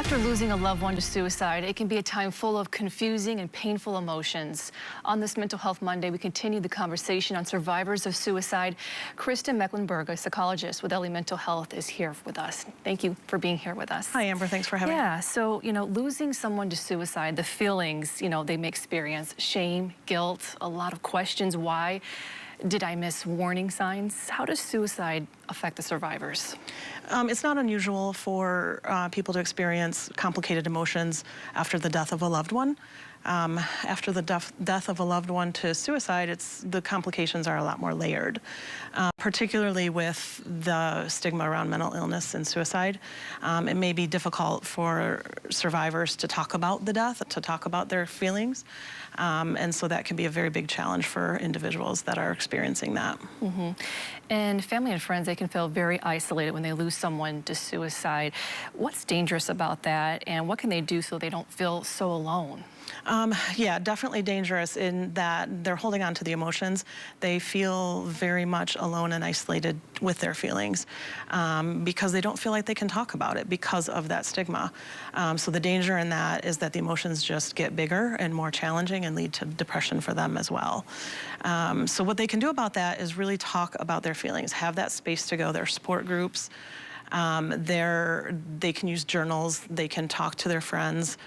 After losing a loved one to suicide, it can be a time full of confusing and painful emotions. On this Mental Health Monday, we continue the conversation on survivors of suicide. Kristen Mecklenburg, a psychologist with Ellie Mental Health, is here with us. Thank you for being here with us. Hi, Amber. Thanks for having me. Yeah, so, losing someone to suicide, the feelings, they may experience shame, guilt, a lot of questions. Why did I miss warning signs? How does suicide affect the survivors? It's not unusual for people to experience complicated emotions after the death of a loved one. After the death of a loved one to suicide, the complications are a lot more layered, particularly with the stigma around mental illness and suicide. It may be difficult for survivors to talk about the death, to talk about their feelings, and so that can be a very big challenge for individuals that are experiencing that. Mm-hmm. And family and friends, they can feel very isolated when they lose someone to suicide. What's dangerous about that, and what can they do so they don't feel so alone? Yeah, definitely dangerous in that they're holding on to the emotions. They feel very much alone and isolated with their feelings because they don't feel like they can talk about it because of that stigma. So the danger in that is that the emotions just get bigger and more challenging and lead to depression for them as well. So what they can do about that is really talk about their feelings, have that space to go. There are support groups. They can use journals, they can talk to their friends,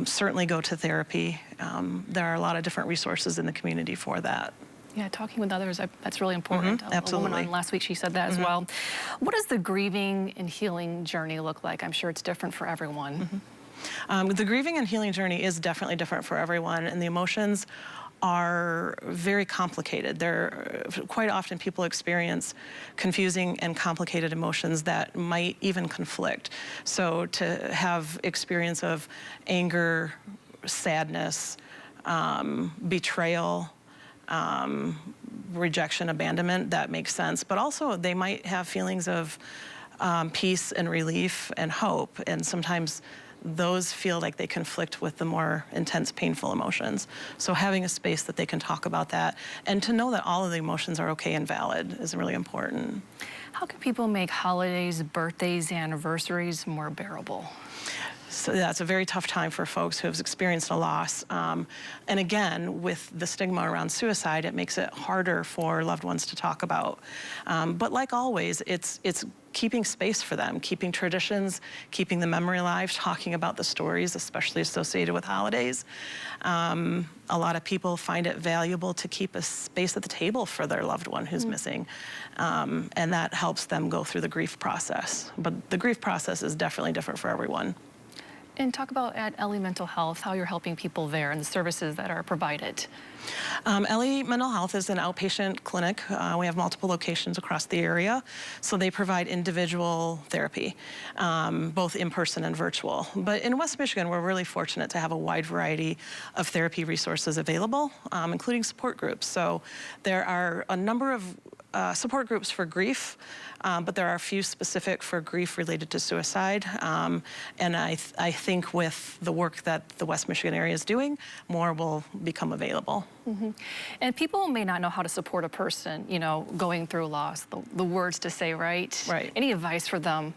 certainly go to therapy. There are a lot of different resources in the community for that. Yeah, talking with others, that's really important. Absolutely. A woman on last week, she said that as well. What does the grieving and healing journey look like? I'm sure it's different for everyone. The grieving and healing journey is definitely different for everyone, and the emotions are very complicated. Quite often people experience confusing and complicated emotions that might even conflict. So to have experience of anger, sadness, betrayal, rejection, abandonment, that makes sense. But also they might have feelings of peace and relief and hope, and sometimes those feel like they conflict with the more intense, painful emotions. So having a space that they can talk about that and to know that all of the emotions are okay and valid is really important. How can people make holidays, birthdays, anniversaries more bearable? So that's a very tough time for folks who have experienced a loss. And again, with the stigma around suicide, it makes it harder for loved ones to talk about. But like always, it's keeping space for them, keeping traditions, keeping the memory alive, talking about the stories, especially associated with holidays. A lot of people find it valuable to keep a space at the table for their loved one who's missing. And that helps them go through the grief process. But the grief process is definitely different for everyone. And talk about at Ellie Mental Health, how you're helping people there and the services that are provided. Ellie Mental Health is an outpatient clinic. We have multiple locations across the area, so they provide individual therapy, both in person and virtual. But in West Michigan, we're really fortunate to have a wide variety of therapy resources available, including support groups. So there are a number of support groups for grief, but there are a few specific for grief related to suicide. And I think with the work that the West Michigan area is doing, more will become available. And people may not know how to support a person, going through loss, the words to say, right? Right. Any advice for them?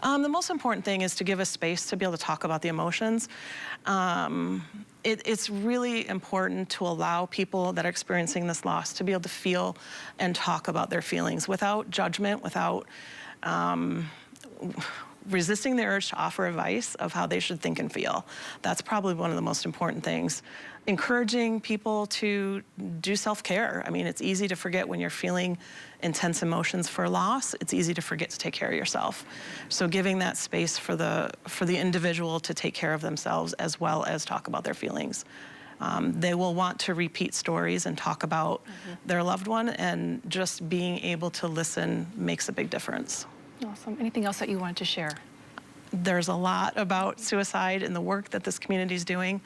The most important thing is to give a space to be able to talk about the emotions. It's really important to allow people that are experiencing this loss to be able to feel and talk about their feelings without judgment, without resisting the urge to offer advice of how they should think and feel. That's probably one of the most important things. Encouraging people to do self-care. I mean, it's easy to forget when you're feeling intense emotions for loss. It's easy to forget to take care of yourself. So giving that space for the individual to take care of themselves as well as talk about their feelings. They will want to repeat stories and talk about their loved one, and just being able to listen makes a big difference. Awesome. Anything else that you wanted to share? There's a lot about suicide and the work that this community is doing.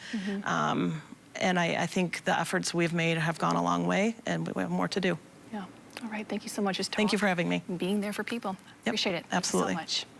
And I think the efforts we've made have gone a long way, and we have more to do. Yeah. All right. Thank you so much. Thank you for having me. Being there for people. Yep. Appreciate it. Absolutely. Thank you so much.